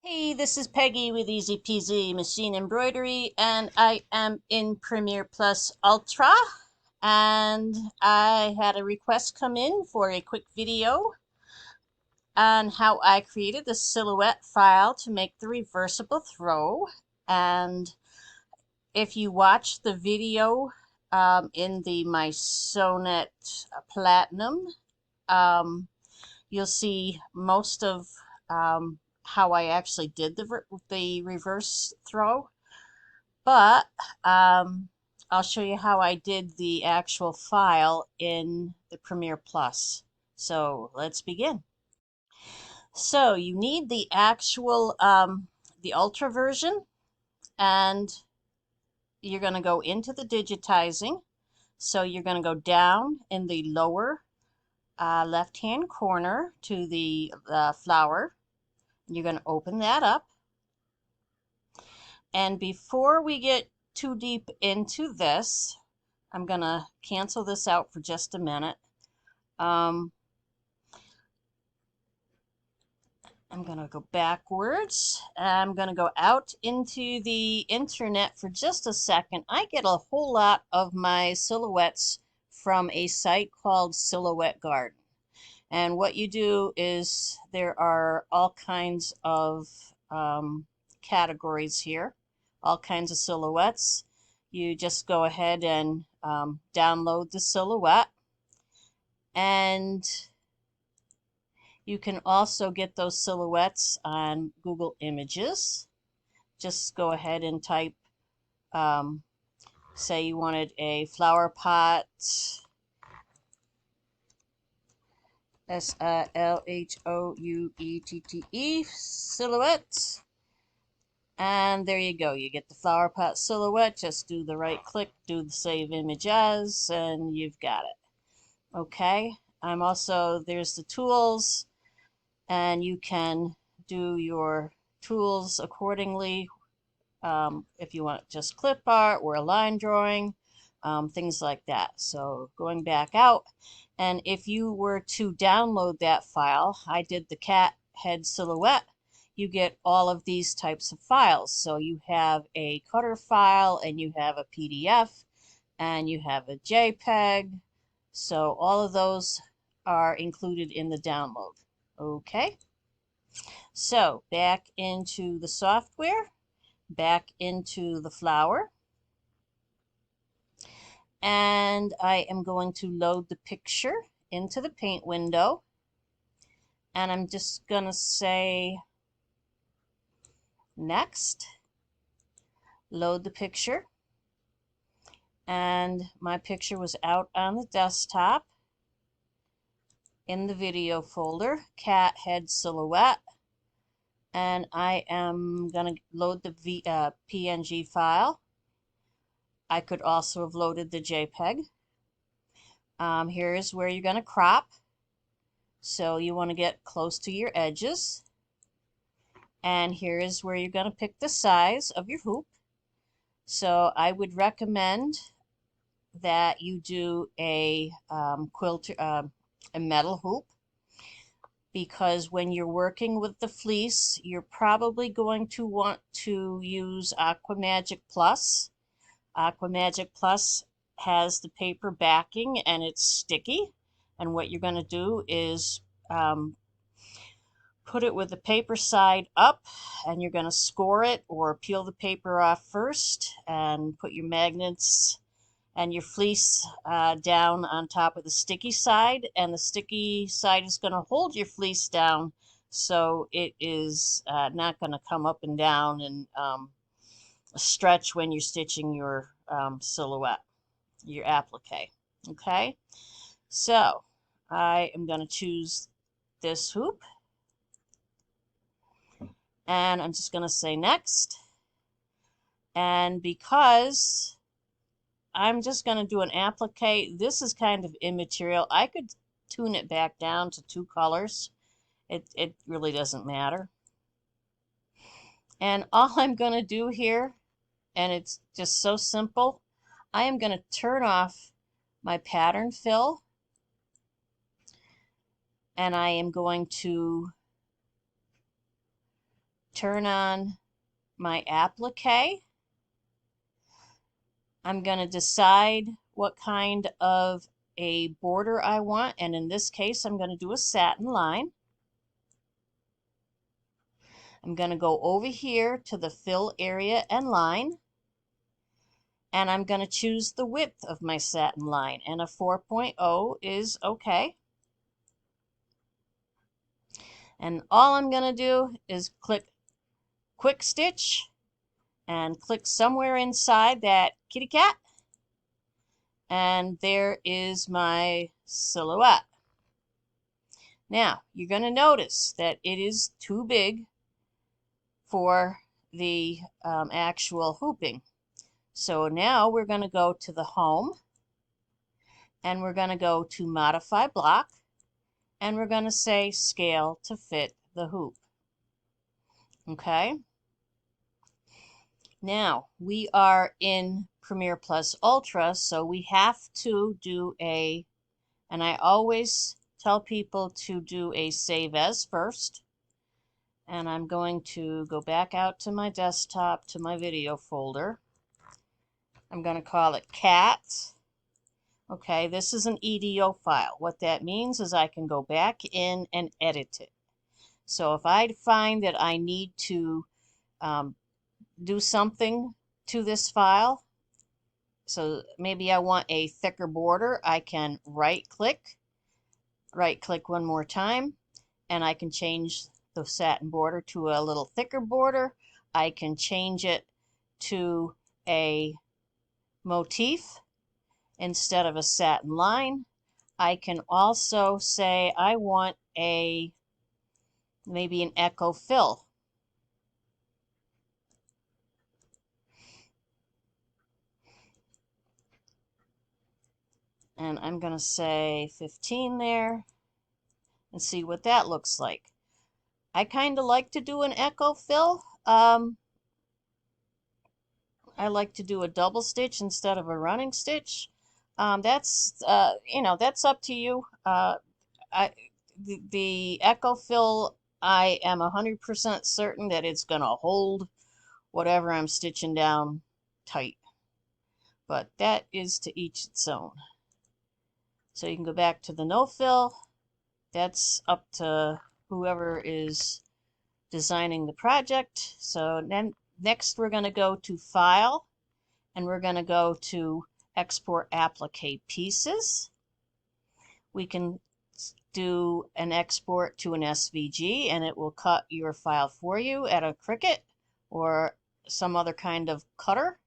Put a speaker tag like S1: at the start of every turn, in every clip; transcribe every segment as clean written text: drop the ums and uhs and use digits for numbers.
S1: Hey, this is Peggy with Easy Peasy Machine Embroidery, and I am in Premiere Plus Ultra. And I had a request come in for a quick video on how I created the silhouette file to make the reversible throw. And if you watch the video in the My Sonnet Platinum, um, you'll see most of how I actually did the reverse throw, but I'll show you how I did the actual file in the Premiere Plus. So let's begin. So you need the actual the Ultra version, and you're going to go into the digitizing. So you're going to go down in the lower left-hand corner to the flower. You're going to open that up. And before we get too deep into this, I'm going to cancel this out for just a minute. I'm going to go backwards. I'm going to go out into the internet for just a second. I get a whole lot of my silhouettes from a site called Silhouette Garden. And what you do is there are all kinds of categories here, all kinds of silhouettes. You just go ahead and download the silhouette, and you can also get those silhouettes on Google Images. Just go ahead and type, say you wanted a flower pot, SILHOUETTE silhouette. And there you go. You get the flower pot silhouette. Just do the right click, do the save image as, and you've got it. Okay. There's the tools, and you can do your tools accordingly. If you want just clip art or a line drawing, things like that. So going back out, and if you were to download that file, I did the cat head silhouette, you get all of these types of files. So you have a cutter file, and you have a PDF, and you have a JPEG. So all of those are included in the download. Okay, so back into the software, back into the flower, and I am going to load the picture into the paint window, and I'm just gonna say next, load the picture, and my picture was out on the desktop in the video folder, cat head silhouette, and I am gonna load the PNG file. I could also have loaded the JPEG. Here's where you're gonna crop. So you want to get close to your edges. And here is where you're going to pick the size of your hoop. So I would recommend that you do a a metal hoop, because when you're working with the fleece, you're probably going to want to use Aqua Magic Plus. Aqua Magic Plus has the paper backing, and it's sticky. And what you're going to do is put it with the paper side up, and you're going to score it or peel the paper off first and put your magnets and your fleece down on top of the sticky side, and the sticky side is going to hold your fleece down, so it is not going to come up and down and stretch when you're stitching your silhouette, your applique. Okay, so I am going to choose this hoop, and I'm just going to say next. And because I'm just going to do an applique, this is kind of immaterial. I could tune it back down to 2 colors. It really doesn't matter. And all I'm going to do here, and it's just so simple, I am going to turn off my pattern fill, and I am going to turn on my applique. I'm going to decide what kind of a border I want, and in this case I'm going to do a satin line. I'm going to go over here to the fill area and line, and I'm going to choose the width of my satin line, and a 4.0 is okay. And all I'm going to do is click quick stitch and click somewhere inside that kitty cat, and there is my silhouette. Now you're going to notice that it is too big for the actual hooping. So now we're going to go to the home, and we're going to go to modify block, and we're going to say scale to fit the hoop. Okay. Now we are in Premiere Plus Ultra, so we have to do a, and I always tell people to do a save as first. And I'm going to go back out to my desktop to my video folder. I'm going to call it cat. Okay, this is an EDO file. What that means is I can go back in and edit it. So if I find that I need to do something to this file, so maybe I want a thicker border, I can right click one more time, and I can change the satin border to a little thicker border. I can change it to a motif instead of a satin line. I can also say I want maybe an echo fill. And I'm going to say 15 there and see what that looks like. I kind of like to do an echo fill. I like to do a double stitch instead of a running stitch. That's that's up to you. The echo fill, I am 100% certain that it's going to hold whatever I'm stitching down tight. But that is to each its own. So you can go back to the no fill. That's up to whoever is designing the project. So then next we're going to go to File, and we're going to go to Export Applique Pieces. We can do an export to an SVG, and it will cut your file for you at a Cricut or some other kind of cutter.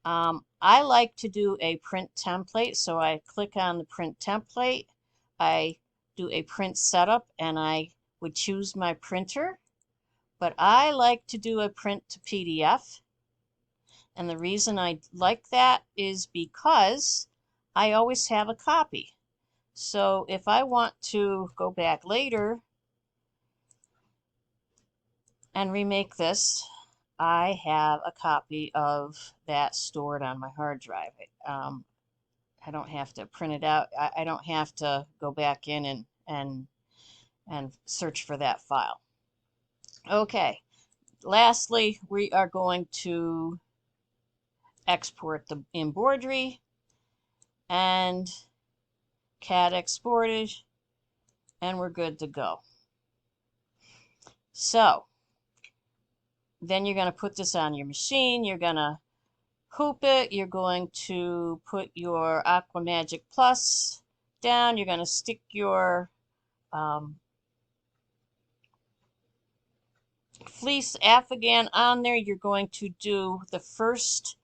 S1: I like to do a print template, so I click on the print template. I do a print setup, and I would choose my printer, but I like to do a print to PDF. And the reason I like that is because I always have a copy. So if I want to go back later and remake this, I have a copy of that stored on my hard drive. I don't have to print it out. I don't have to go back in and search for that file. Okay, lastly, we are going to export the embroidery, and CAD exported, and we're good to go. So then you're going to put this on your machine. You're going to hoop it. You're going to put your Aqua Magic Plus down. You're going to stick your fleece afghan on there. You're going to do the first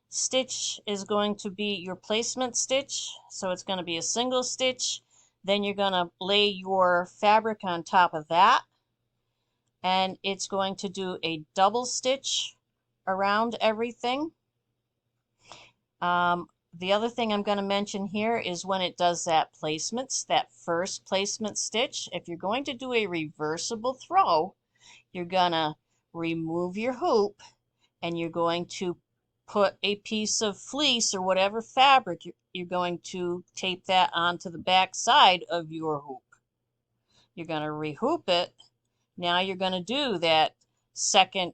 S1: stitch is going to be your placement stitch, so it's going to be a single stitch. Then you're going to lay your fabric on top of that, and it's going to do a double stitch around everything. The other thing I'm going to mention here is when it does that first placement stitch, if you're going to do a reversible throw, you're going to remove your hoop, and you're going to put a piece of fleece or whatever fabric, you're going to tape that onto the back side of your hoop. You're going to rehoop it. Now you're going to do that second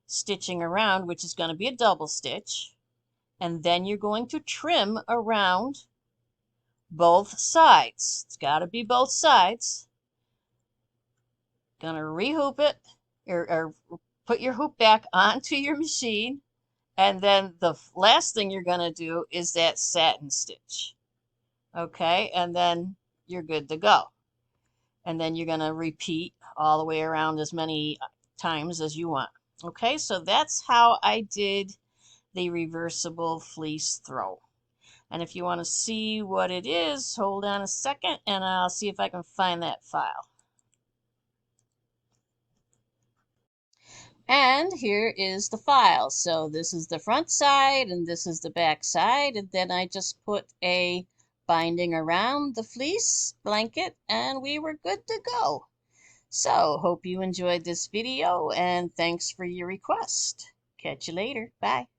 S1: stitching around, which is going to be a double stitch, and then you're going to trim around both sides. It's got to be both sides. Gonna rehoop it, or put your hoop back onto your machine, and then the last thing you're gonna do is that satin stitch. Okay, and then you're good to go. And then you're gonna repeat all the way around as many times as you want. Okay, so that's how I did the reversible fleece throw. And if you want to see what it is, hold on a second and I'll see if I can find that file. And here is the file. So this is the front side and this is the back side. And then I just put a binding around the fleece blanket and we were good to go. So hope you enjoyed this video and thanks for your request. Catch you later. Bye.